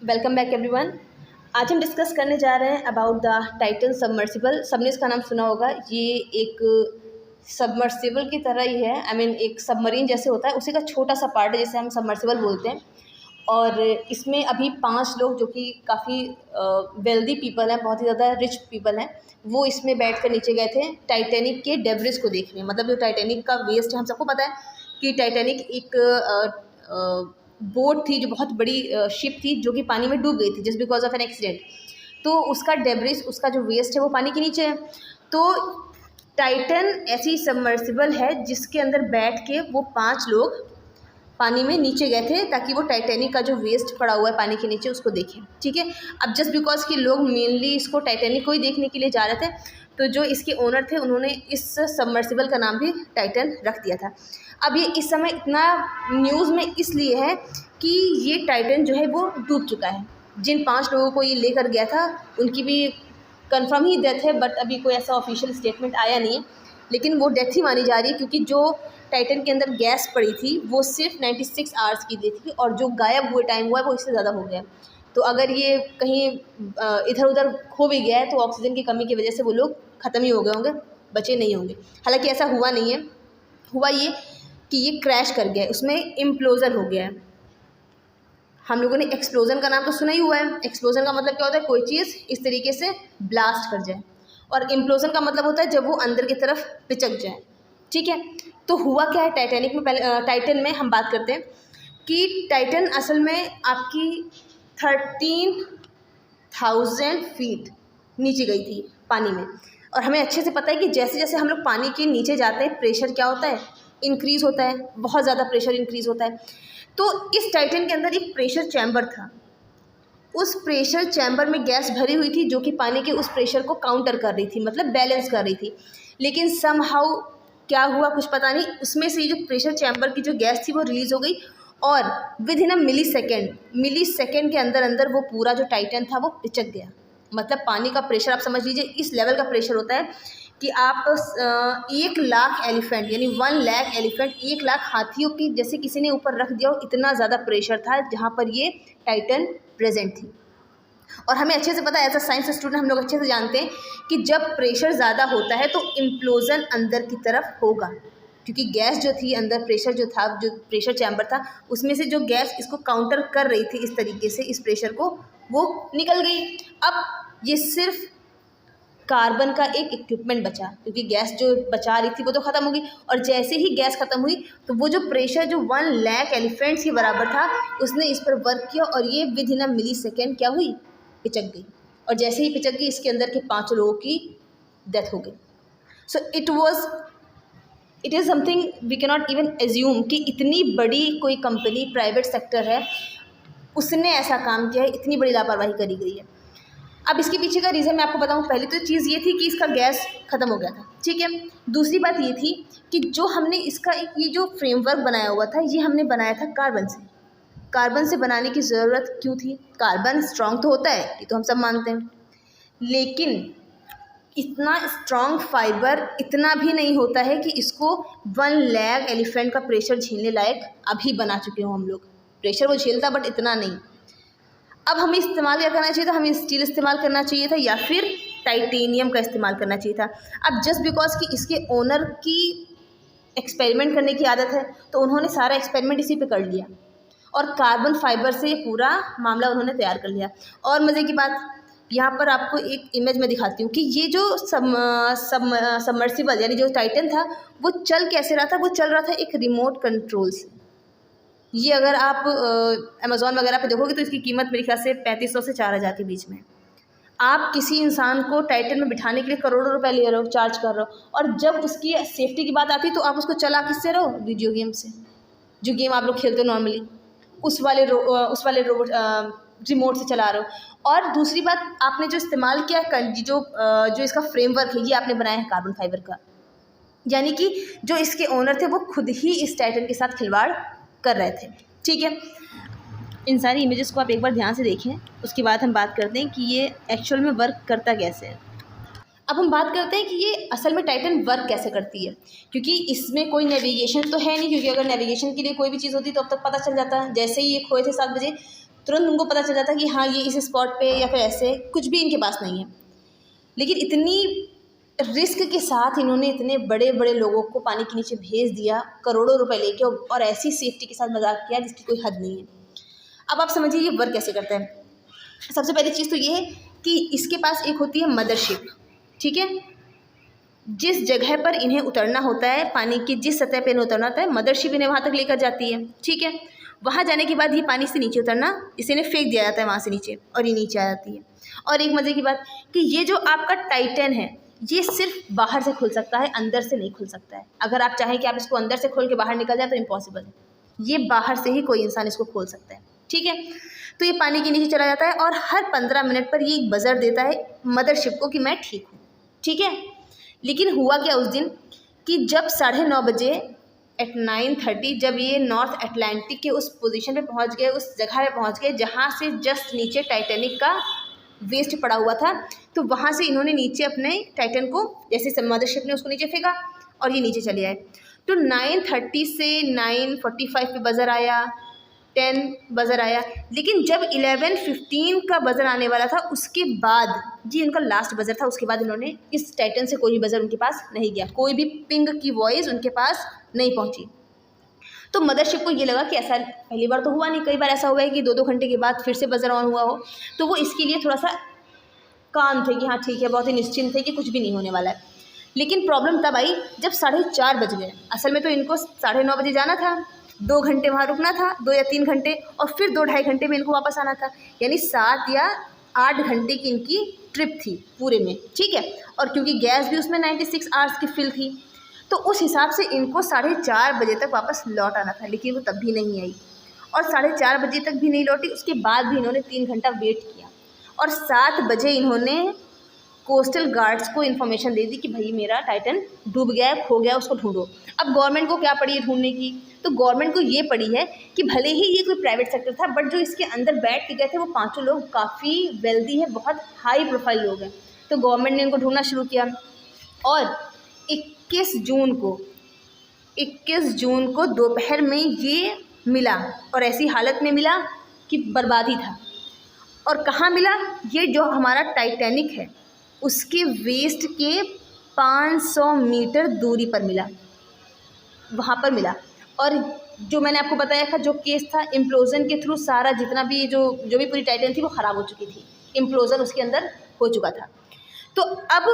Welcome back everyone. आज हम discuss करने जा रहे हैं अबाउट द टाइटन सबमर्सिबल। सबने इसका नाम सुना होगा। ये एक सबमर्सिबल की तरह ही है। एक सबमरीन जैसे होता है उसी का छोटा सा पार्ट है जिसे हम सबमर्सिबल बोलते हैं। और इसमें अभी 5 लोग जो कि काफ़ी वेल्दी पीपल हैं, बहुत ही ज़्यादा रिच पीपल हैं, वो इसमें बैठ कर नीचे गए थे टाइटैनिक के डेब्रिस को देखने। मतलब जो टाइटैनिक का वेस्ट है, हम सबको पता है कि टाइटैनिक एक बोट थी जो बहुत बड़ी शिप थी जो कि पानी में डूब गई थी just because of an accident. तो उसका डेब्रिस, उसका जो वेस्ट है वो पानी के नीचे है। तो टाइटन ऐसी सबमर्सिबल है जिसके अंदर बैठ के वो 5 लोग पानी में नीचे गए थे ताकि वो टाइटैनिक का जो वेस्ट पड़ा हुआ है पानी के नीचे उसको देखें। ठीक है। अब जस्ट बिकॉज कि लोग मेनली इसको टाइटैनिक को ही देखने के लिए जा रहे थे, तो जो इसके ओनर थे उन्होंने इस सबमर्सिबल का नाम भी टाइटन रख दिया था। अब ये इस समय इतना न्यूज़ में इसलिए है कि ये टाइटन जो है वो डूब चुका है। जिन 5 लोगों को ये लेकर गया था उनकी भी कंफर्म ही डेथ है, बट अभी कोई ऐसा ऑफिशियल स्टेटमेंट आया नहीं है, लेकिन वो डेथ ही मानी जा रही है क्योंकि जो टाइटन के अंदर गैस पड़ी थी वो सिर्फ 96 आवर्स की दी थी और जो गायब हुए टाइम हुआ है वो इससे ज़्यादा हो गया। तो अगर ये कहीं इधर उधर खो भी गया है तो ऑक्सीजन की कमी की वजह से वो लोग ख़त्म ही हो गए होंगे, बचे नहीं होंगे। हालांकि ऐसा हुआ नहीं है। हुआ ये कि ये क्रैश कर गया है, उसमें इम्प्लोजन हो गया है। हम लोगों ने एक्सप्लोजन का नाम तो सुना ही हुआ है। एक्सप्लोजन का मतलब क्या होता है? कोई चीज़ इस तरीके से ब्लास्ट कर जाए। और इम्प्लोजन का मतलब होता है जब वो अंदर की तरफ पिचक जाए। ठीक है। तो हुआ क्या है टाइटैनिक में? पहले टाइटन में हम बात करते हैं कि टाइटन असल में आपकी 13,000 फीट नीचे गई थी पानी में। और हमें अच्छे से पता है कि जैसे जैसे हम लोग पानी के नीचे जाते हैं प्रेशर क्या होता है? इंक्रीज़ होता है, बहुत ज़्यादा प्रेशर इंक्रीज़ होता है। तो इस टाइटन के अंदर एक प्रेशर चैम्बर था। उस प्रेशर चैम्बर में गैस भरी हुई थी जो कि पानी के उस प्रेशर को काउंटर कर रही थी, मतलब बैलेंस कर रही थी। लेकिन समहाउ क्या हुआ कुछ पता नहीं, उसमें से जो प्रेशर चैम्बर की जो गैस थी वो रिलीज़ हो गई और with in a milli second के अंदर अंदर वो पूरा जो टाइटन था वो पिचक गया। मतलब पानी का प्रेशर आप समझ लीजिए इस लेवल का प्रेशर होता है कि आप 1 लाख एलिफेंट यानी 1 लाख एलिफेंट, 1 लाख हाथियों की जैसे किसी ने ऊपर रख दिया हो, इतना ज़्यादा प्रेशर था जहाँ पर ये टाइटन प्रेजेंट थी। और हमें अच्छे से पता है, एज अ साइंस स्टूडेंट हम लोग अच्छे से जानते हैं कि जब प्रेशर ज़्यादा होता है तो इम्प्लोजन अंदर की तरफ होगा, क्योंकि गैस जो थी अंदर, प्रेशर जो था, जो प्रेशर चैम्बर था उसमें से जो गैस इसको काउंटर कर रही थी इस तरीके से इस प्रेशर को, वो निकल गई। अब ये सिर्फ कार्बन का एक इक्विपमेंट बचा, क्योंकि गैस जो बचा रही थी वो तो ख़त्म हो गई। और जैसे ही गैस ख़त्म हुई तो वो जो प्रेशर जो 1 लाख एलिफेंट्स के बराबर था उसने इस पर वर्क किया और ये with in a milli second क्या हुई? पिचक गई। और जैसे ही पिचक गई इसके अंदर के 5 लोगों की डेथ हो गई। So it is something we can not even assume कि इतनी बड़ी कोई कंपनी, प्राइवेट सेक्टर है, उसने ऐसा काम किया है, इतनी बड़ी लापरवाही करी गई है। अब इसके पीछे का रीज़न मैं आपको बताऊं। पहली तो चीज़ ये थी कि इसका गैस ख़त्म हो गया था। ठीक है। दूसरी बात ये थी कि जो हमने इसका ये जो फ्रेमवर्क बनाया हुआ था ये हमने बनाया था कार्बन से। कार्बन से बनाने की ज़रूरत क्यों थी? कार्बन स्ट्रॉन्ग तो होता है, ये तो हम सब मानते हैं, लेकिन इतना स्ट्रॉन्ग फाइबर इतना भी नहीं होता है कि इसको 1 लाख एलिफेंट का प्रेशर झेलने लायक अभी बना चुके हो हम लोग। प्रेशर वो झेलता बट इतना नहीं। अब हमें इस्तेमाल क्या करना चाहिए था? हमें स्टील इस्तेमाल करना चाहिए था या फिर टाइटेनियम का इस्तेमाल करना चाहिए था। अब जस्ट बिकॉज कि इसके ओनर की एक्सपेरिमेंट करने की आदत है तो उन्होंने सारा एक्सपेरिमेंट इसी पे कर लिया और कार्बन फाइबर से पूरा मामला उन्होंने तैयार कर लिया। और मज़े की बात, यहाँ पर आपको एक इमेज में दिखाती हूँ कि ये जो सबमर्सिबल यानी जो टाइटन था वो चल कैसे रहा था? वो चल रहा था एक रिमोट कंट्रोल से। ये अगर आप अमेज़ॉन वगैरह पे देखोगे तो इसकी कीमत मेरे ख्याल से 3500 से 4000 के बीच में। आप किसी इंसान को टाइटन में बिठाने के लिए करोड़ों रुपए ले रहे हो, चार्ज कर रहे हो, और जब उसकी सेफ्टी की बात आती है तो आप उसको चला किससे रहो? वीडियो गेम से। जो गेम आप लोग खेलते हो नॉर्मली उस वाले रोबोट रिमोट से चला रहे हो। और दूसरी बात, आपने जो इस्तेमाल किया जो इसका फ्रेमवर्क है ये आपने बनाया है कार्बन फाइबर का, यानी कि जो इसके ओनर थे वो खुद ही इस टाइटन के साथ खिलवाड़ कर रहे थे। ठीक है। इन सारी इमेजेस को आप एक बार ध्यान से देखें, उसके बाद हम बात करते हैं कि ये एक्चुअल में वर्क करता कैसे है। अब हम बात करते हैं कि ये असल में टाइटन वर्क कैसे करती है, क्योंकि इसमें कोई नेविगेशन तो है नहीं, क्योंकि अगर नेविगेशन के लिए कोई भी चीज़ होती तो अब तक पता चल जाता। जैसे ही ये खोए थे 7 बजे तुरंत उनको पता चल जाता कि हाँ ये इस स्पॉट पे या फिर ऐसे, कुछ भी इनके पास नहीं है। लेकिन इतनी रिस्क के साथ इन्होंने इतने बड़े बड़े लोगों को पानी के नीचे भेज दिया, करोड़ों रुपए लेके, और ऐसी सेफ्टी के साथ मजाक किया जिसकी कोई हद नहीं है। अब आप समझिए ये वर्क कैसे करता है। सबसे पहली चीज़ तो ये है कि इसके पास एक होती है मदरशिप, ठीक है। जिस जगह पर इन्हें उतरना होता है, पानी की जिस सतह पर इन्हें उतरना होता है, मदरशिप इन्हें वहाँ तक लेकर जाती है, ठीक है। वहाँ जाने के बाद ये पानी से नीचे उतरना, इसे इन्हें फेंक दिया जाता है वहाँ से नीचे, और ये नीचे आ जाती है। और एक मज़े की बात कि ये जो आपका टाइटन है, ये सिर्फ बाहर से खुल सकता है, अंदर से नहीं खुल सकता है। अगर आप चाहें कि आप इसको अंदर से खोल के बाहर निकल जाए तो इम्पॉसिबल है, ये बाहर से ही कोई इंसान इसको खोल सकता है, ठीक है। तो ये पानी के नीचे चला जाता है और हर 15 मिनट पर ये एक बज़र देता है मदरशिप को कि मैं ठीक हूँ, ठीक है। लेकिन हुआ क्या उस दिन कि जब 9:30 बजे एट 9:30 जब ये नॉर्थ अटलांटिक के उस पोजीशन पे पहुंच गए, उस जगह पे पहुंच गए जहां से जस्ट नीचे टाइटैनिक का वेस्ट पड़ा हुआ था, तो वहां से इन्होंने नीचे अपने टाइटन को, जैसे मदरशिप ने उसको नीचे फेंका और ये नीचे चले आए। तो 9:30 से 9:45 पे बज़र आया, 10 बज़र आया, लेकिन जब 11:15 का बज़र आने वाला था उसके बाद, जी उनका लास्ट बज़र था, उसके बाद इन्होंने इस टाइटन से कोई भी बज़र उनके पास नहीं गया, कोई भी पिंग की वॉइस उनके पास नहीं पहुंची। तो मदरशिप को ये लगा कि ऐसा पहली बार तो हुआ नहीं, कई बार ऐसा हुआ है कि 2-2 घंटे के बाद फिर से बज़र ऑन हुआ हो, तो वो इसके लिए थोड़ा सा काम थे कि हाँ ठीक है, बहुत ही निश्चिंत थे कि कुछ भी नहीं होने वाला है। लेकिन प्रॉब्लम तब आई जब 4:30 बज गए। असल में तो इनको 9:30 बजे जाना था, 2 घंटे वहाँ रुकना था, 2 या 3 घंटे, और फिर 2-2.5 घंटे में इनको वापस आना था, यानी 7 या 8 घंटे की इनकी ट्रिप थी पूरे में, ठीक है। और क्योंकि गैस भी उसमें 96 आवर्स की फिल थी, तो उस हिसाब से इनको 4:30 बजे तक वापस लौट आना था, लेकिन वो तब भी नहीं आई, और 4:30 बजे तक भी नहीं लौटी। उसके बाद भी इन्होंने 3 घंटा वेट किया, और 7 बजे इन्होंने कोस्टल गार्ड्स को इन्फॉर्मेशन दे दी कि भाई मेरा टाइटन डूब गया है, खो गया, उसको ढूंढो। अब गवर्नमेंट को क्या पड़ी है ढूंढने की, तो गवर्नमेंट को ये पड़ी है कि भले ही ये कोई प्राइवेट सेक्टर था, बट जो इसके अंदर बैठ के गए थे वो 5 लोग काफ़ी वेल्दी है, बहुत हाई प्रोफाइल लोग हैं। तो गवर्नमेंट ने इनको ढूंढना शुरू किया, और 21 जून को दोपहर में ये मिला, और ऐसी हालत में मिला कि बर्बादी था। और कहाँ मिला, ये जो हमारा टाइटैनिक है उसके वेस्ट के 500 मीटर दूरी पर मिला, वहाँ पर मिला। और जो मैंने आपको बताया था, जो केस था इम्प्लोजन के थ्रू, सारा जितना भी जो भी पूरी टाइटन थी वो ख़राब हो चुकी थी, इम्प्लोजन उसके अंदर हो चुका था। तो अब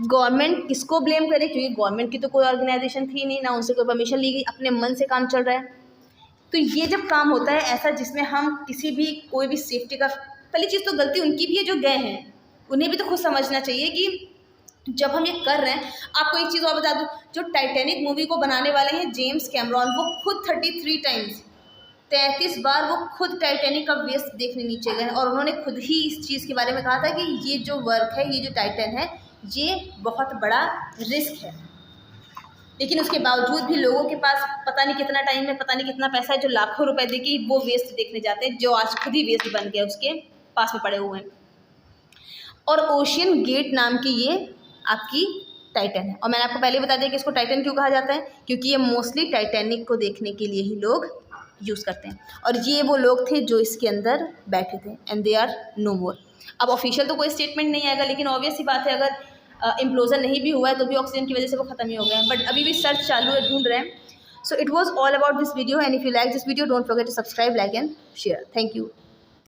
गवर्नमेंट किसको ब्लेम करे, क्योंकि गवर्नमेंट की तो कोई ऑर्गेनाइजेशन थी नहीं, ना उनसे कोई परमिशन ली गई, अपने मन से काम चल रहा है। तो ये जब काम होता है ऐसा जिसमें हम किसी भी कोई भी सेफ्टी का, पहली चीज़ तो गलती उनकी भी है जो गए हैं, उन्हें भी तो खुद समझना चाहिए कि जब हम ये कर रहे हैं। आपको एक चीज़ और बता दूं, जो टाइटैनिक मूवी को बनाने वाले हैं जेम्स कैमरॉन, वो खुद 33 टाइम्स 33 बार वो खुद टाइटैनिक का वेस्ट देखने नीचे गए, और उन्होंने खुद ही इस चीज़ के बारे में कहा था कि ये जो वर्क है, ये जो टाइटन है, ये बहुत बड़ा रिस्क है। लेकिन उसके बावजूद भी लोगों के पास पता नहीं कितना टाइम है, पता नहीं कितना पैसा है, जो लाखों रुपए दे के वो वेस्ट देखने जाते हैं, जो आज खुद ही वेस्ट बन गया, उसके पास में पड़े हुए हैं। और ओशियन गेट नाम की ये आपकी टाइटन है। और मैंने आपको पहले बता दिया कि इसको टाइटन क्यों कहा जाता है, क्योंकि ये मोस्टली टाइटैनिक को देखने के लिए ही लोग यूज़ करते हैं। और ये वो लोग थे जो इसके अंदर बैठे थे, एंड दे आर नो मोर। अब ऑफिशियल तो कोई स्टेटमेंट नहीं आएगा, लेकिन ऑब्वियस सी बात है, अगर इम्प्लोजन नहीं भी हुआ है तो भी ऑक्सीजन की वजह से वो ख़त्म ही हो गया है। बट अभी भी सर्च चालू है, ढूंढ रहे हैं। So it was all about this video, and if you like this video don't forget to subscribe, like and share. Thank you.